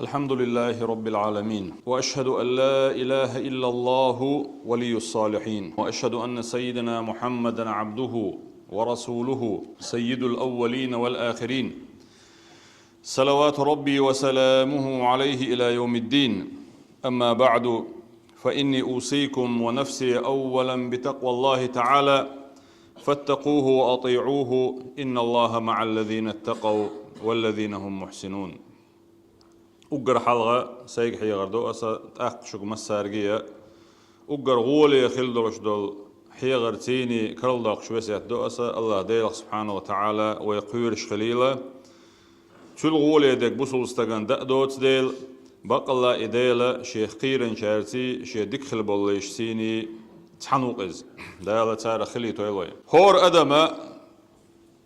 الحمد لله رب العالمين وأشهد أن لا إله إلا الله ولي الصالحين وأشهد أن سيدنا محمدا عبده ورسوله سيد الأولين والآخرين صلوات ربي وسلامه عليه إلى يوم الدين. أما بعد فإني أوصيكم ونفسي أولا بتقوى الله تعالى فاتقوه وأطيعوه إن الله مع الذين اتقوا والذين هم محسنون. أجر حلقة سيج حيغردو أسا تأخشق مسارجية أجر غولي خلدوش دول حيغرتيني كرلدق شويسيات دو أسا الله ديلق سبحانه وتعالى ويقويرش خليلة تل غولي ديك بوصل استغان دوت ديل بق الله إديلة شيخ قيرن شارتي شيخ ديكخل بوليش سيني تحنوق إز دالة تارا خلي تويلوي هور أدما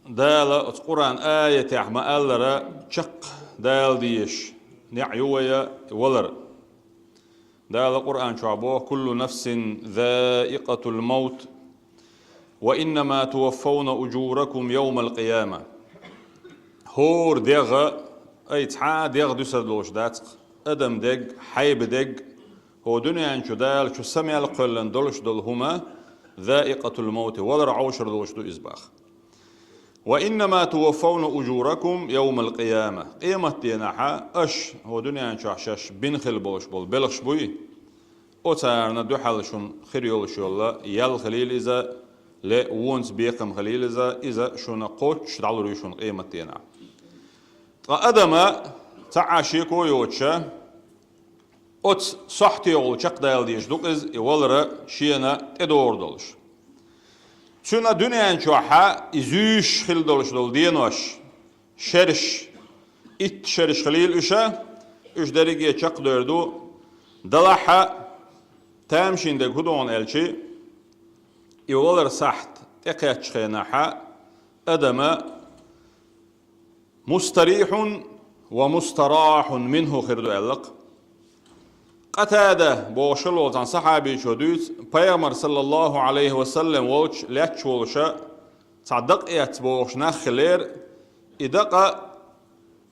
دالة قرآن آية تحمى ألرا شق دال ديش نعيويا ولر دال القرآن شعبوه كل نفس ذائقة الموت وإنما توفون أجوركم يوم القيامة. هور ديغ أي تحا ديغ دوسردلوش داتق أدم ديغ حيب ديغ هو دنيا انشو دال شو سمع القلن دولش دول هما ذائقة الموت ولر عوشر دولش دو إزباخ وإنما توفون أجوركم يوم القيامة. قيمة ديناحا أش هو دنيا انشو عشاش بنخل بولش بول بلغش بوي أتارنا دو حالشون خيريولش يولا يال خليل إذا لا وونس بيقم خليل إذا شونا قوتش دعلوريشون قيمة دينا أدما تعاشيكو يوتشا أت صحتي يول شق دايل ديش دوك إز يولر شينا تدور دولش شونا دنيا انشوحا إزوش خل دولش دول دينوش شرش إت شرش خليل إشا إش دريجي شق دردو دلحا تامشين دك هدون ألشي يولر صحت تقيتش خيناحا أدما مستريح ومستراح منه خردو ألق قتادة بوشلو عن صحابي شدوت بيامر صلى الله عليه وسلم ووش لاتش ووشا تصدق إيات بوش نخلير إدقا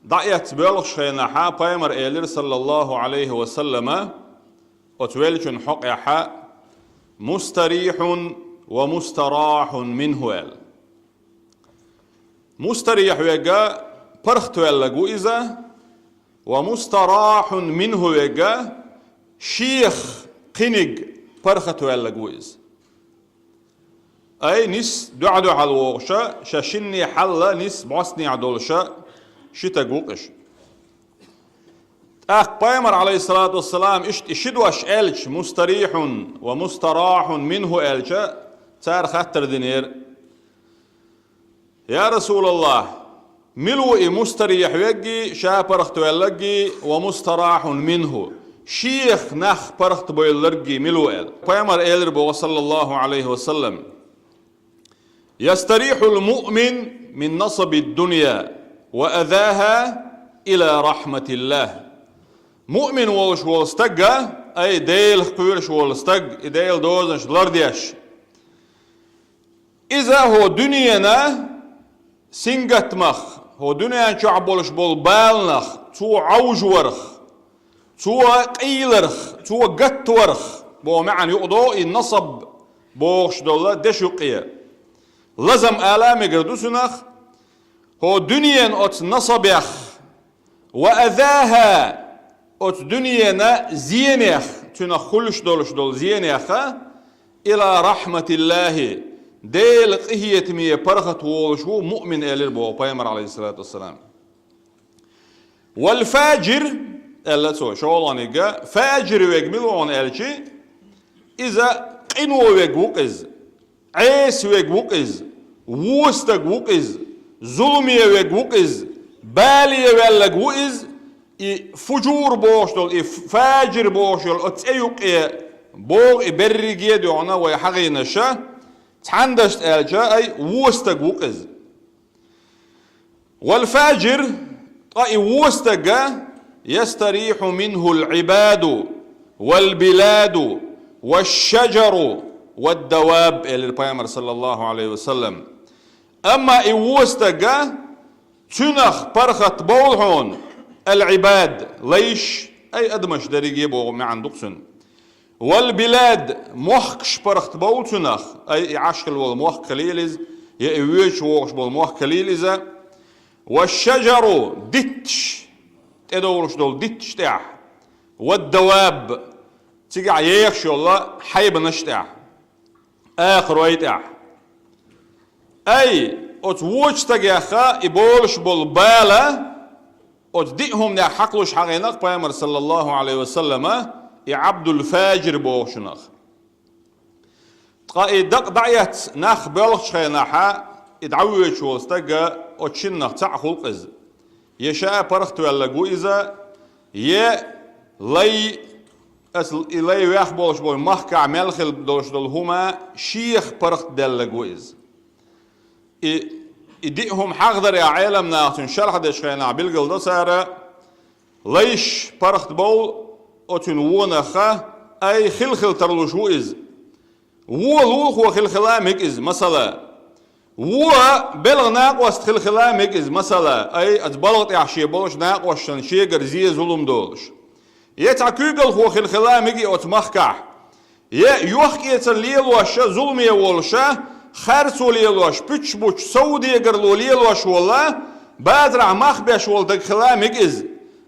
ضعيت بيلغش خيناحا بيامر إيلر صلى الله عليه وسلم وتويلشن حقيحا مستريح ومستراح منه أل مستريح ويقا برختو ألقو إذا ومستراح منه ويقا شيخ قنق برختو ألقو إذا أي نس دعدو على الوغشا شاشني حلا نس بعصني عدولشا شتاقوقش بيامر عليه الصلاة والسلام اشدوش ألش مستريح ومستراح منه ألش تار خطر دينير يا رسول الله ملوئي مستريح ويجي شابرخت ويلقي ومستراح منه شيخ نخ برخت بيلقي ملوئي بيامر إلر صلى الله عليه وسلم يستريح المؤمن من نصب الدنيا وأذاها إلى رحمة الله. مؤمن والش والستجا أي ديل قيرش والستج ديل دوزنش لارديش إذا هو دنيانا سنجت مخ هو دنيا شعب والش بول بالنخ تو عوج ورخ تو قيلرخ تو قت ورخ بو معن يقضو النصب بوش دولا دش يقيا لازم آلام يقردوسنخ هو دنيا أت نصب يخ وأذاها أت دنيانا زينيخ تنا خلش دول زينيخ إلى رحمة الله ديل قهية مية برخة وولشو مؤمن إلى البو بيامر عليه الصلاة والسلام. والفاجر ألا سو شغلانيقا فاجر ويقملون ألشي إذا قنو ويقوقز عيس ويقوقز ووستق وقز ظلمي ويقوقز بالي ويقوقز فجور بوش دول فاجر بوش دول اتأيوك بوغ برقية دعنا ويحغي نشا تحندشت ألجا أي ووستق وقز والفاجر أي ووستق يستريح منه العباد والبلاد والشجر والدواب إلى البيامر صلى الله عليه وسلم. أما إوستق تنخ برخت بولهون العباد ليش أي أدمش دريجي بو معن دقسن والبلاد محكش برخت بولتنخ أي عشقل والموخ قليلز يأويش ووش بالموخ قليلزة والشجر دتش تدورش دول دتش تاع والدواب تيجع يخشى الله حيب نشتاع آخر ويتاع أي أتوجه تجاخا يبولش بالبالة أتديهم نا حقلش حقيناق بيامر صلى الله عليه وسلم يعبد الفاجر بوشناخ تقا دق دعيت ناخ بلغش خيناحا يدعويش والستجا أتشنخ تعخلق إز يشاء برخت ولا جويزة ي لي أصل إلي وياخ بولش بول محكع ملخل دولش دول هما شيخ برخت دل جويز يديهم حقدر يا عالم ناخن شرح دش خينا بالقل ده سارة ليش برخت بول أتن ونخا أي خلخل ترلوش وإز ولوخ وخلخلامك إز مثلا بلغ ناقوس خلخلامك إز مثلا أي أتبلغت يحشي بولش ناقوش شنشي قرزية ظلم دولش يتعكوغل هو خلخلامك أتمخكع يوخ يتليل وش ظلم يولش خرسو ليلوش بيتش بوش سودي قرلو ليلوش والله بادرع مخبش والدك خلامك إز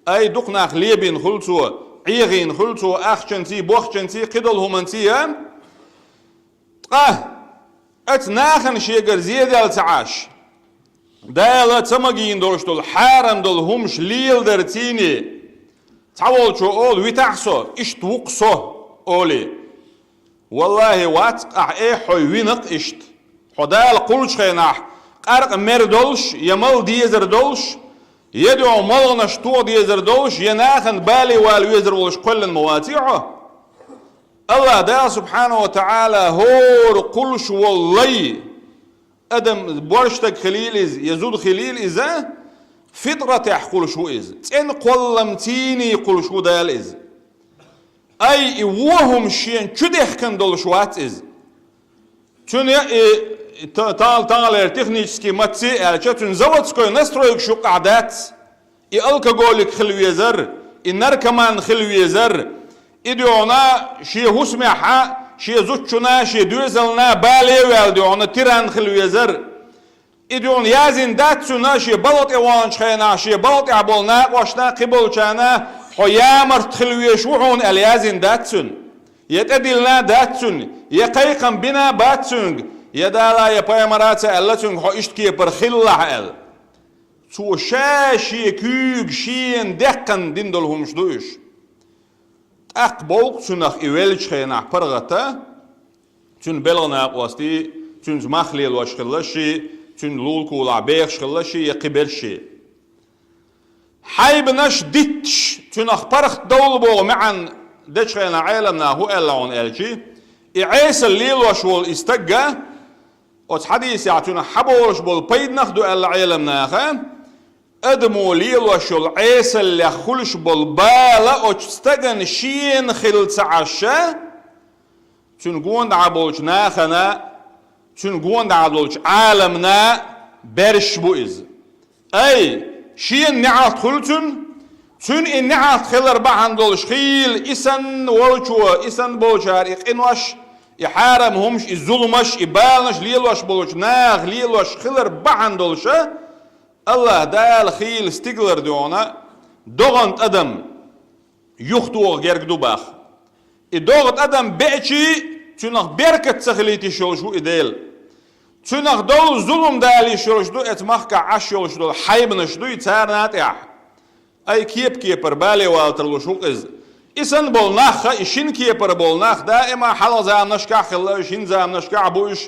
أي دقناخ ليبين خلطو عيغين خلطو أخشنتي بوخشنتي قدل همنتي اتناخن شيقر زيادة التعاش دايلا تمجين دولش دول حارم دول همش ليل درتيني تعول شو أول ويتحسو إشت وقصو أولي والله واتقع إيه حوي وينق إشت حدال قلش خيناح قرق مردولش يمل ديزر دولش يدعو ملغنش تو ديزر دولش يناخن بالي والويزر ولش كل مواتيعه الله دا سبحانه وتعالى هور قلش والله أدم بورشتك خليل إز يزود خليل إذا فطرة يحقلش إز تن قلمتيني قلش دال إز أي وهم شين شديح كان دولش وات إز تن تال تكنيكسكي ماتسي تن زودسكوي نسترويك شو قعدات الكحولك خلويزر النركمان خلويزر إديونا شيء هسمعها شيء زوجنا شيء دوزلنا بالي والديونا تيران خلويزر إديون يازن داتسونا شيء بلط إيوانش خينا شيء بلط إعبولنا واشنا قبولشانا حيامر تخلويش وحون اليازن داتسون يتأدلنا داتسون يقيقم بنا باتسون يدالا يبايمرات ألتون حو إشتكي برخلة أل تو شاشي كيوغ شين دقن دندلهم شدوش أقبل سنخ إيوالج خيناح برغتا تون بلغنا قواستي تون مخلي الوش خلشي تون لولكو لعبيخ خلشي يقبلشي حيب نش ديتش تون أخبرخ دولبو معن ديتش خينا عالمنا هو ألعون ألجي إعيس الليل وشول استقى وتحديث يعتون حبولش بول بيد نخدو ألا عالمنا خان أدمو ليل وشول عيس اللي خلش بالبالة وتستغن شين خلص عشا تنقون عبولش ناخنا تنقون عبولش عالمنا برش بوئز أي شين نعات خلتن تن إن نعات خلر بعندولش خيل إسن ولشو إسن بولشار إقنوش يحارم همش الظلمش إبالنش ليل وش بولش ناخ ليل وش خلر بعندولش الله دال خيل ستيغلر دونا دوغنت أدم يختوغ جرق دوباخ دوغنت أدم بيتشي تنخ بركة سخليتي شولشو إديل تنخ دول ظلم دالي شولشدو اتمخك عش شولشدو حيبنشدو يتارنات إح أي كيبر بالي والترلوشوق إز إسن بولناخ إشين كيبر بولناخ دائما حل زام نشكع خلا إشين زام نشكع بوش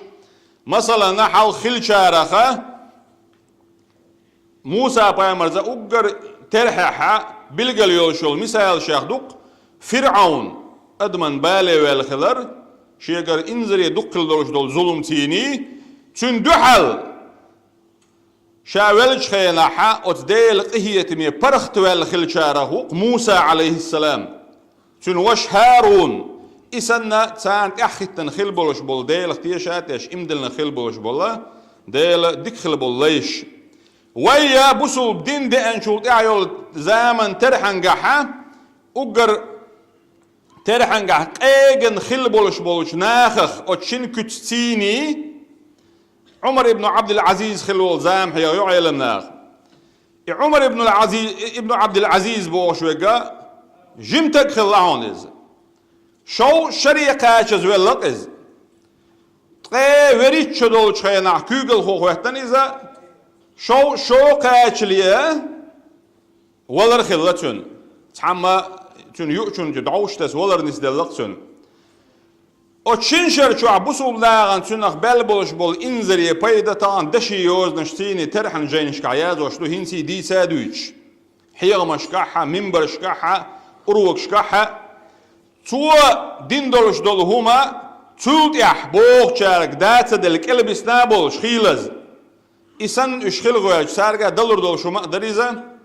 مثلا نحل خل شارخة موسى بايمرزا أقر ترحها بلغل يولشول مثال شاخدوق فرعون أدمن بالي والخلر شيقر إنزر يدق الدولش دول ظلم تيني تندحل شاولش خيناحا أتديل قهية مي برخت والخل شارخوق موسى عليه السلام تنوش هارون إسنا تانت أخيتن خلبولش بول ديل اختيشات يش إمدلن خلبولش بولا ديل ديك خلبول ليش ويا بسول بدين دي انشوط اعيول زمن ترحنقحة اقر ترحنقح ايغن خل بولش ناخخ اتشن كتسيني عمر ابن عبد العزيز خلول زام هي يعلم ناخ عمر ابن عبد العزيز بوشوغا جمتك خلاهون از شو شريقة جزويلق از تقي وريت شدول تشينا كوغل هو وقتن إذا شو قاتلية ولر خلتون تحما تون يؤتون تدعوش تس ولر نسدلقتون أتشنشر شو عبوسو لاغن تونخ بلبولش بول إنزري بايدة تان دشي يوز نشتيني ترحن جينش كعياز وشلو هنسي دي سادويش حيغم شكاحة منبر شكاحة أروك شكاحة تو دين دولش دول هما تولت يح بوغ شارك داتا دلك إلبس نابولش خيلز إسان إشخيل غويج سارقا دلر دولشو مقدريزا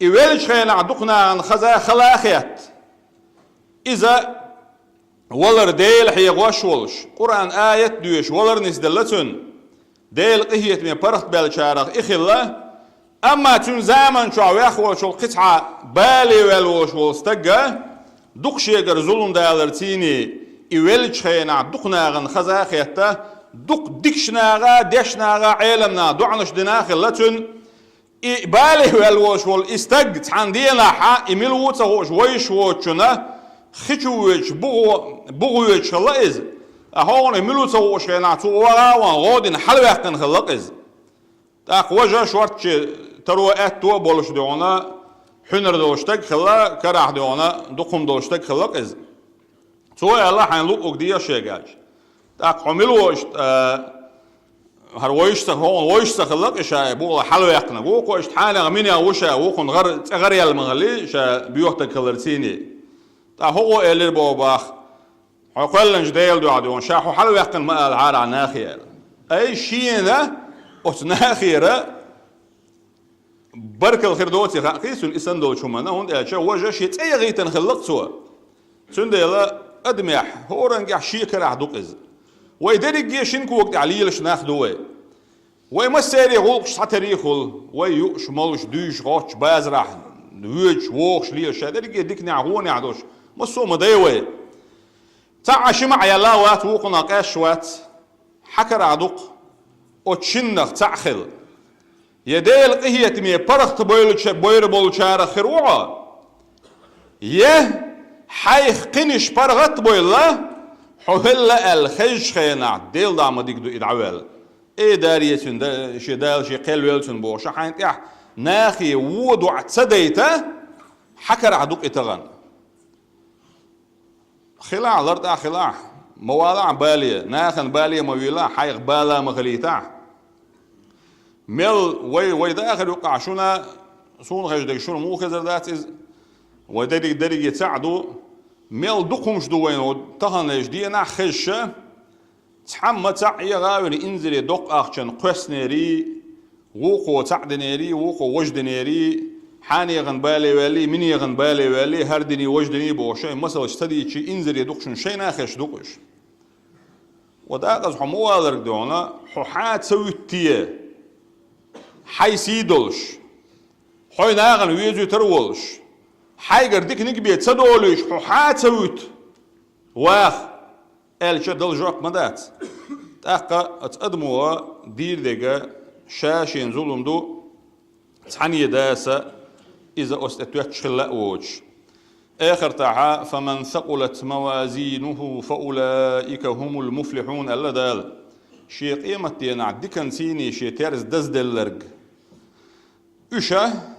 إيوالش خينا عدوقنا عن خزا خلاخيات إذا ولر ديل حيغوش ولش قرآن آية دوش ولر نسدلتون ديل قهيت من برخت بالشارق إخلا أما تون زامن شو عويخ ولش القطعة بالي والوش ولستقى دوق شيقر ظلم دالرتيني إيوالش خينا عدوقنا عن خزا خياتا دوق ديكشناغا ديشناغا عيلمنا دوعنش دناخل لتون بالي والوش والاستق تحاندينا حا إميلوتا وش ويش وشنا خيشوش بوغوش خلاص أهون إميلوتا وش خينا توارا وغودين حلوة خلاص تاق وجه شورت تروات تو بولش دونا حنر دوشتك خلا كراح دونا دقم دوشتك خلاص تو الله حنلوك أقديا شيء تاق عملوش هرويش هون ويش تخلق إيش بقول حلوة يقنا بقول إيش حالا مني أوشة وكون غير المغلي إيش بيوت كلرتيني تا هو اللي بوباخ عقلنا جديل دو عدون شاحو حلوة يقنا ما العار عن ناخير أي شيء ذا أتناخيره برك الخير دوتي قيسون إسان دول شو منا هون إيش وجه شيء أي غيت نخلق سوا سنديلا أدمح هو رنجح شيء كره دوقز ويدرك جيشين كوقت عليه لش ناخدوه وما سيري غوش تاريخه ويوش مالش دوش غوش بازرح دوش ووش ليش هذا اللي يديك نعغوني عدوش ما سو مضيوه تعش مع يلا وات وقنا قاشوات حكر عدوق وتشنخ تعخل يديل قهية مي برخت بوير بولشار خروعه يه حيخ قنش برغت بويلا حهلا الخيش خينا ديل دام ديك دو إدعوال إيه داريتون دا شي دال شي قيل ويلتون بوشا حين تيح ناخي وودع تسديته حكر عدوك إتغن خلاع لرد خلاع موالع بالية ناخن بالية مويلا حيخ بالا مغليتاع ميل وي داخل يقع شونا سون خيش ديك شون مو خزر ذات ودري يتساعدوا ميل دقمش دوين وطهنش دي أنا خشة تحمى تعي غاوني إنزلي دق أخشن قسنيري وقو تعدنيري وقو وجدنيري حاني يغن بالي والي مني يغن بالي والي هردني وجدني بوشي مثلا اشتدي شي إنزلي دقشن شي ناخش دقش وداقز حموالر دونا حوحات سويتيه حي سيدلش حي ناغن ويزو ترولش حيقر ديك نقبيت سدوليش حوحات سويت واخ الشدل جوك مدات تاقا اتقدموا دير ديقا شاشين ظلم دو تحني داسة إذا أستتوك شخلاء ووش آخر تاعها فمن ثقلت موازينه فأولئك هم المفلحون ألا دال شي قيمة ينع ديكن سيني شي تيرز دز دلرق إشا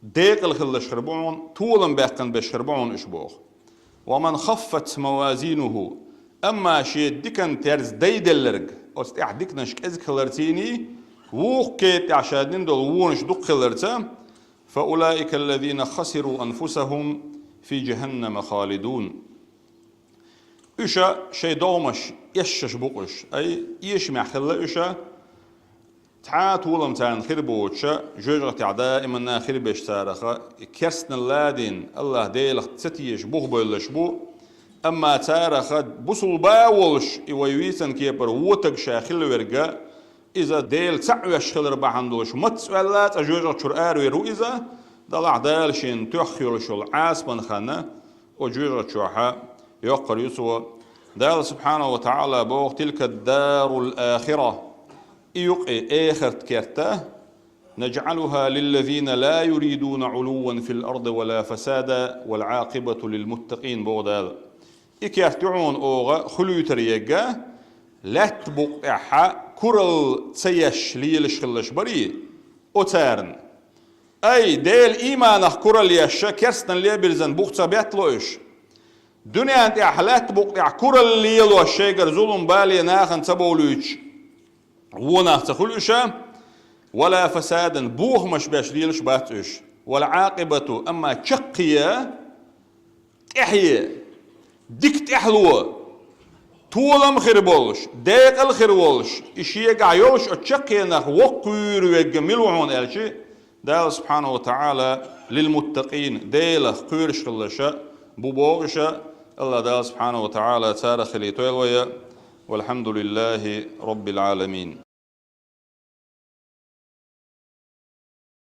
ديق الخل شربون طولا باقن بشربون إشبوخ ومن خفت موازينه أما شي ديكن تيرز دي دلرق أستيح ديكنش كز خلرتيني ووق كيت عشادين دول وونش دوق خلرتا فأولئك الذين خسروا أنفسهم في جهنم خالدون إشا شي دومش يشش بقش أي يشمع خلا إشا تعات ولم تان خربوتشا جوجرت دائما نا خربش تارخا كرسن اللادين الله ديلخ تتيش بوغ بولش بو أما تارخا بوصل باولش ويويسن كيبر ووتك شاخل ورقا إذا ديل تعوش خلر بحندوش متسؤالات أجوجة شرآر ويروئذا دلع دالشين تخيل شل عاسبا خانة وجوجة شوحا يقر يسوى دال سبحانه وتعالى بوغ تلك الدار الآخرة إيقي آخرت كرته نجعلها للذين لا يريدون علوا في الأرض ولا فسادا والعاقبة للمتقين بوغ دال إكيرتعون أوغا خلوتريقا لا تبقعها كرل تسيش ليلش خلش بري أتارن أي ديل إيمانه كرل يشا كرستن ليبرزن بوغتا بيتلوش دنيا أنت أحلات بقع كرل ليلو الشيقر ظلم بالي ناخن تبولوش وناخ تخلوشا ولا فسادا بوغ مش باش ليلش باتوش والعاقبة أما تشقية تحيي ديك تحلوه طولم خير بولش دايق الخير بولش إشياء عيوش أتشقي نخ وقير ويجملوعون ألشي دال سبحانه وتعالى للمتقين ديل قيرش خلشا ببوغشا الله دال سبحانه وتعالى تارخ لي والحمد لله رب العالمين.